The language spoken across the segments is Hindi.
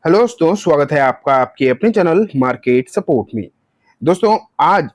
हेलो दोस्तों, स्वागत है आपका आपके अपने चैनल मार्केट सपोर्ट में। दोस्तों आज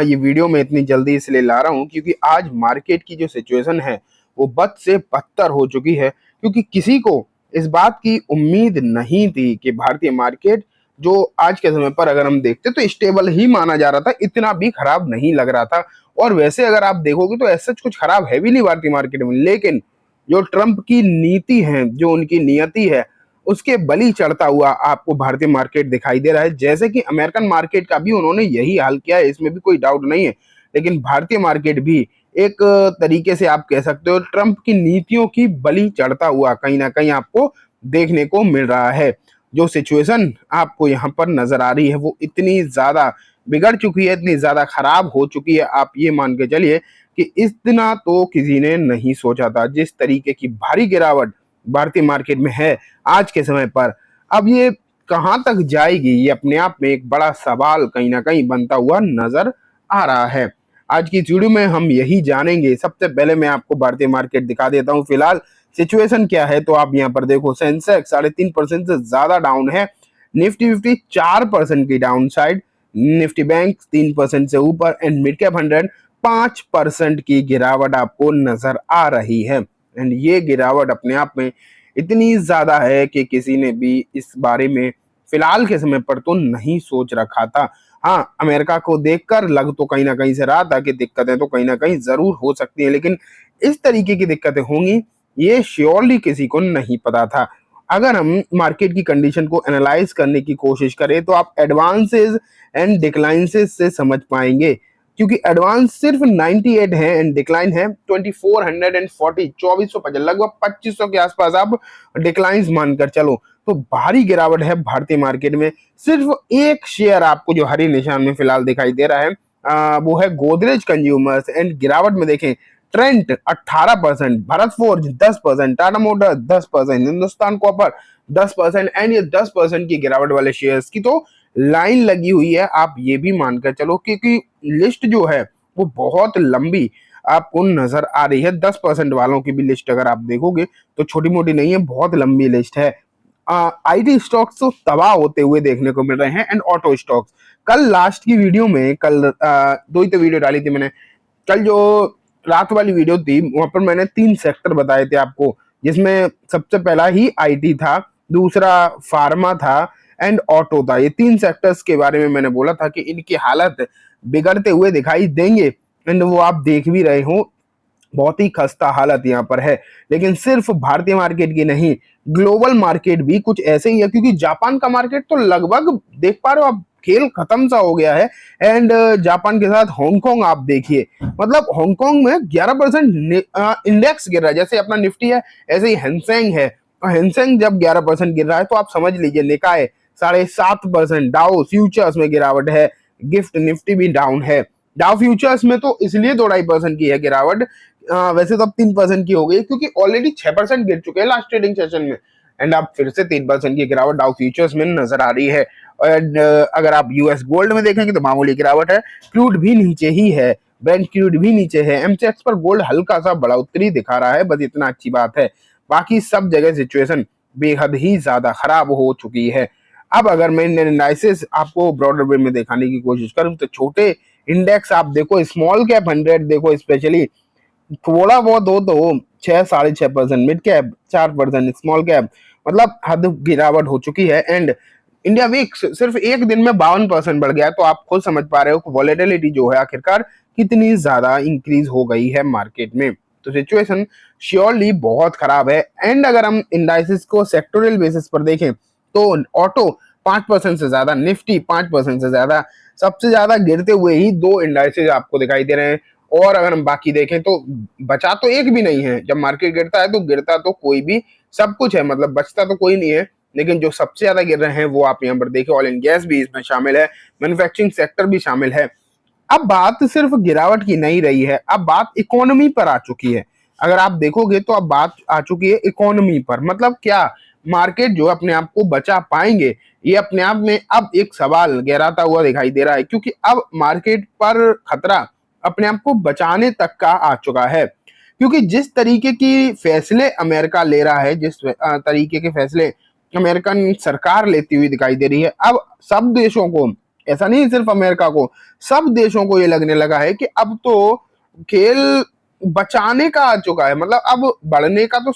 ये वीडियो मैं इतनी जल्दी इसलिए ला रहा हूँ क्योंकि आज मार्केट की जो सिचुएशन है वो बद से बदतर हो चुकी है। क्योंकि किसी को इस बात की उम्मीद नहीं थी कि भारतीय मार्केट जो आज के समय पर अगर हम देखते तो स्टेबल ही माना जा रहा था, इतना भी खराब नहीं लग रहा था। और वैसे अगर आप देखोगे तो ऐसा कुछ खराब है भी नहीं भारतीय मार्केट में, लेकिन जो ट्रंप की नीति है, जो उनकी नियति है, उसके बलि चढ़ता हुआ आपको भारतीय मार्केट दिखाई दे रहा है। जैसे कि अमेरिकन मार्केट का भी उन्होंने यही हाल किया है, इसमें भी कोई डाउट नहीं है। लेकिन भारतीय मार्केट भी एक तरीके से आप कह सकते हो ट्रंप की नीतियों की बलि चढ़ता हुआ कहीं ना कहीं आपको देखने को मिल रहा है। जो सिचुएशन आपको यहाँ पर नजर आ रही है वो इतनी ज्यादा बिगड़ चुकी है, इतनी ज्यादा खराब हो चुकी है, आप ये मान के चलिए कि इतना तो किसी ने नहीं सोचा था। जिस तरीके की भारी गिरावट भारतीय मार्केट में है आज के समय पर, अब ये कहां तक जाएगी, ये अपने आप में एक बड़ा सवाल कहीं ना कहीं बनता हुआ नजर आ रहा है। आज की वीडियो में हम यही जानेंगे। सबसे पहले मैं आपको भारतीय मार्केट दिखा देता हूं फिलहाल सिचुएशन क्या है। तो आप यहाँ पर देखो, सेंसेक्स 3.5% से ज्यादा डाउन है, निफ्टी 50 4% की डाउन साइड, निफ्टी बैंक 3% से ऊपर एंड मिड कैप 100 5% की गिरावट आपको नजर आ रही है। एंड ये गिरावट अपने आप में इतनी ज्यादा है कि किसी ने भी इस बारे में फिलहाल के समय पर तो नहीं सोच रखा था। हाँ, अमेरिका को देखकर लग तो कहीं ना कहीं से रहा था कि दिक्कतें तो कहीं ना कहीं जरूर हो सकती हैं, लेकिन इस तरीके की दिक्कतें होंगी ये श्योरली किसी को नहीं पता था। अगर हम मार्केट की कंडीशन को एनालाइज करने की कोशिश करें तो आप एडवांसेस एंड डिक्लाइंसेस से समझ पाएंगे। क्योंकि एडवांस सिर्फ 98 है एंड डिक्लाइन है 2440, 2450, लगभग 2500 के आसपास आप डिक्लाइंस मानकर चलो। तो भारी गिरावट है भारतीय मार्केट में। सिर्फ एक शेयर आपको जो हरे निशान में फिलहाल दिखाई दे रहा है वो है गोदरेज कंज्यूमर्स। एंड गिरावट में देखें, Trent 18%, Bharat forge 10%, Tata motor 10%, Hindustan copper 10%। And ये 10% की गिरावट वाले शेयर्स की तो लाइन लगी हुई है, आप ये भी मानकर चलो, क्योंकि लिस्ट जो है वो बहुत लंबी आपको नजर आ रही है। 10% वालों की भी लिस्ट अगर आप देखोगे तो छोटी मोटी नहीं है, बहुत लंबी लिस्ट है। आईटी स्टॉक्स तो तबाह होते हुए देखने को मिल रहे हैं एंड ऑटो स्टॉक्स। कल लास्ट की वीडियो में, कल दो ही तो वीडियो डाली थी मैंने। कल जो रात वाली वीडियो थी वहां पर मैंने 3 सेक्टर बताए थे आपको, जिसमें सबसे पहला ही आईटी था, दूसरा फार्मा था एंड ऑटो था। ये 3 सेक्टर्स के बारे में मैंने बोला था कि इनकी हालत बिगड़ते हुए दिखाई देंगे एंड वो आप देख भी रहे हो, बहुत ही खस्ता हालत यहाँ पर है। लेकिन सिर्फ भारतीय मार्केट की नहीं, ग्लोबल मार्केट भी कुछ ऐसे ही है। क्योंकि जापान का मार्केट तो लगभग देख पा रहे हो आप, खेल खत्म सा हो गया है। एंड जापान के साथ हांगकांग आप देखिए, मतलब हांगकांग में 11% इंडेक्स गिर रहा है। जैसे अपना निफ्टी है ऐसे ही हैंसेंग है, और हैंसेंग जब 11% गिर रहा है तो आप समझ लीजिए निकाय 7.5%। डाउ फ्यूचर्स में गिरावट है, गिफ्ट निफ्टी भी डाउन है। डाउ फ्यूचर्स में तो इसलिए 2.5% की है गिरावट, वैसे तो अब 3% की हो गई क्योंकि ऑलरेडी 6% गिर चुके हैं लास्ट ट्रेडिंग सेशन में। एंड अब फिर से 3% की गिरावट डाउ फ्यूचर्स में नजर आ रही है। एंड अगर आप यूएस गोल्ड में देखेंगे तो मामूली गिरावट है, क्रूड भी नीचे ही है, ब्रेंट क्रूड भी नीचे है। एमसीएक्स पर गोल्ड हल्का सा बढ़ोतरी दिखा रहा है, बस इतना अच्छी बात है। बाकी सब जगह सिचुएशन बेहद ही ज्यादा खराब हो चुकी है। अब अगर मैं एनालिसिस आपको ब्रॉडर वे में दिखाने की कोशिश करूं तो छोटे इंडेक्स आप देखो, स्मॉल कैप 100 देखो, स्पेशली थोड़ा बहुत हो तो 6-6.5%, मिड कैप 4%, स्मॉल कैप मतलब हद गिरावट हो चुकी है। एंड इंडिया वीक्स सिर्फ एक दिन में 52% बढ़ गया है। तो आप खुद समझ पा रहे हो कि वॉलेटिलिटी जो है आखिरकार कितनी ज्यादा इंक्रीज हो गई है मार्केट में। तो सिचुएशन श्योरली बहुत खराब है। एंड अगर हम इंडाइसिस को सेक्टोरियल बेसिस पर देखें तो ऑटो 5% से ज्यादा, निफ्टी 5% से ज्यादा, सबसे ज्यादा गिरते हुए ही 2 इंडाइसिस आपको दिखाई दे रहे हैं। और अगर हम बाकी देखें तो बचा तो एक भी नहीं है। जब मार्केट गिरता है तो गिरता तो कोई भी सब कुछ है, मतलब बचता तो कोई नहीं है। लेकिन जो सबसे ज्यादा गिर रहे हैं वो आप यहाँ पर देखिए, ऑयल एंड गैस भी इसमें शामिल है, मैन्युफैक्चरिंग सेक्टर भी शामिल है। अब बात सिर्फ गिरावट की नहीं रही है, अब बात इकोनॉमी पर आ चुकी है। अगर आप देखोगे तो अब बात आ चुकी है इकोनॉमी पर। मतलब क्या मार्केट जो अपने आप को बचा पाएंगे, ये अपने आप में अब एक सवाल गहराता हुआ दिखाई दे रहा है। क्योंकि अब मार्केट पर खतरा अपने आप को बचाने तक का आ चुका है। क्योंकि जिस तरीके की फैसले अमेरिका ले रहा है, जिस तरीके के फैसले अमेरिकन सरकार लेती हुई दिखाई दे रही है। अब सब देशों को, ऐसा नहीं सिर्फ अमेरिका को, सब देशों को ये लगने लगा है कि अब तो खेल बचाने का आ चुका है, मतलब अब बढ़ने का तो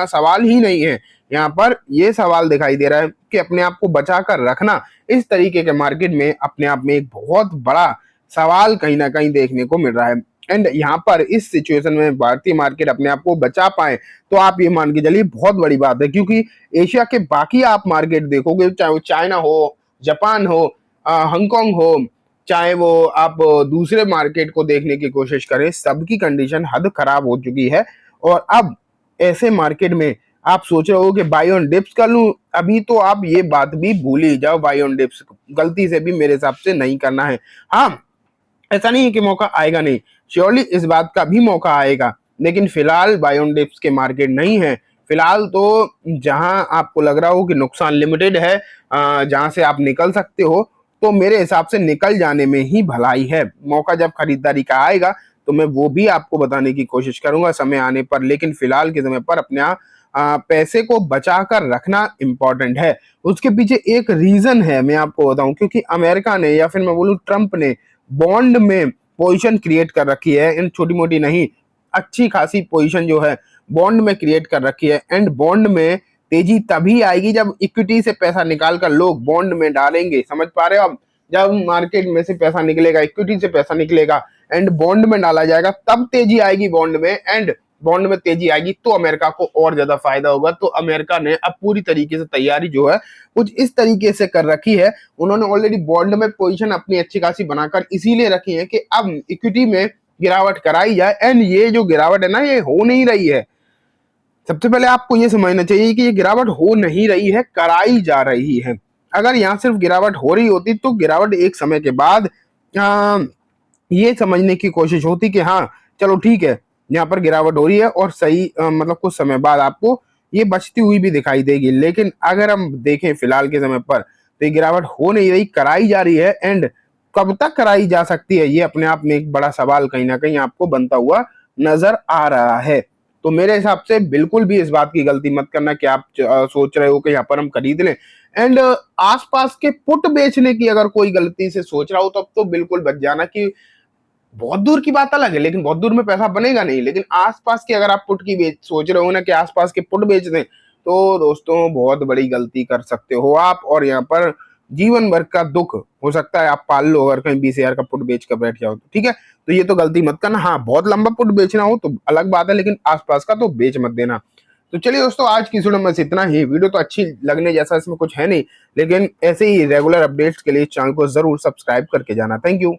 सवाल ही नहीं है। यहाँ पर ये सवाल दिखाई दे रहा है कि अपने आप को बचा कर रखना इस तरीके के मार्केट में अपने आप में एक बहुत बड़ा सवाल कहीं ना कहीं देखने को मिल रहा है। एंड यहाँ पर इस सिचुएशन में भारतीय मार्केट अपने आप को बचा पाए तो आप ये मान के चलिए बहुत बड़ी बात है, क्योंकि एशिया के बाकी आप मार्केट देखोगे, चाहे वो चाइना हो, जापान हो, हांगकांग हो, चाहे वो आप दूसरे मार्केट को देखने की कोशिश करें, सबकी कंडीशन हद खराब हो चुकी है। और अब ऐसे मार्केट में आप सोच रहे हो कि बाई ऑन डिप्स कर लूं, अभी तो आप ये बात भी भूल ही जाओ, बाई ऑन डिप्स गलती से भी मेरे हिसाब से नहीं करना है। हाँ, ऐसा नहीं है कि मौका आएगा नहीं, श्योरली इस बात का भी मौका आएगा, लेकिन फिलहाल बाई ऑन डिप्स के मार्केट नहीं है। फिलहाल तो जहां आपको लग रहा हो कि नुकसान लिमिटेड है, जहां से आप निकल सकते हो, तो मेरे हिसाब से निकल जाने में ही भलाई है। मौका जब खरीदारी का आएगा तो मैं वो भी आपको बताने की कोशिश करूंगा समय आने पर, लेकिन फिलहाल के समय पर अपने पैसे को बचा कर रखना इंपॉर्टेंट है। उसके पीछे एक रीजन है, मैं आपको बताऊं, क्योंकि अमेरिका ने या फिर मैं बोलूं ट्रंप ने बॉन्ड में पोजीशन क्रिएट कर रखी है, इन छोटी मोटी नहीं, अच्छी खासी पोजीशन जो है बॉन्ड में क्रिएट कर रखी है। एंड बॉन्ड में तेजी तभी आएगी जब इक्विटी से पैसा निकाल कर लोग बॉन्ड में डालेंगे, समझ पा रहे हो आप? जब मार्केट में से पैसा निकलेगा, इक्विटी से पैसा निकलेगा एंड बॉन्ड में डाला जाएगा, तब तेजी आएगी बॉन्ड में। एंड बॉन्ड में तेजी आएगी तो अमेरिका को और ज्यादा फायदा होगा। तो अमेरिका ने अब पूरी तरीके से तैयारी जो है कुछ इस तरीके से कर रखी है, उन्होंने ऑलरेडी बॉन्ड में पोजीशन अपनी अच्छी खासी बनाकर इसीलिए रखी है कि अब इक्विटी में गिरावट कराई जाए। एंड ये जो गिरावट है ना, ये हो नहीं रही है। सबसे पहले आपको ये समझना चाहिए कि ये गिरावट हो नहीं रही है, कराई जा रही है। अगर यहाँ सिर्फ गिरावट हो रही होती तो गिरावट एक समय के बाद ये समझने की कोशिश होती कि हाँ चलो ठीक है, यहाँ पर गिरावट हो रही है और सही मतलब कुछ समय बाद आपको ये बचती हुई भी दिखाई देगी। लेकिन अगर हम देखें फिलहाल के समय पर तो ये गिरावट हो नहीं रही, कराई जा रही है। एंड कब तक कराई जा सकती है, ये अपने आप में एक बड़ा सवाल कहीं ना कहीं आपको बनता हुआ नजर आ रहा है। तो मेरे हिसाब से बिल्कुल भी इस बात की गलती मत करना कि आप सोच रहे हो कि यहाँ पर हम खरीद लें। एंड आसपास के पुट बेचने की अगर कोई गलती से सोच रहा हो तब तो बिल्कुल बच जाना, कि बहुत दूर की बात अलग है, लेकिन बहुत दूर में पैसा बनेगा नहीं। लेकिन आसपास की अगर आप पुट की बेच सोच रहे हो ना कि आसपास के पुट बेच दें, तो दोस्तों बहुत बड़ी गलती कर सकते हो आप, और यहाँ पर जीवन भर का दुख हो सकता है आप पाल लो अगर कहीं 20,000 का पुट बेच कर बैठ जाओ तो। ठीक है, तो ये तो गलती मत करना। हाँ, बहुत लंबा पुट बेचना हो तो अलग बात है, लेकिन आसपास का तो बेच मत देना। तो चलिए दोस्तों, आज की वीडियो में इतना ही। वीडियो तो अच्छी लगने जैसा इसमें कुछ है नहीं, लेकिन ऐसे ही रेगुलर अपडेट्स के लिए चैनल को जरूर सब्सक्राइब करके जाना। Thank you.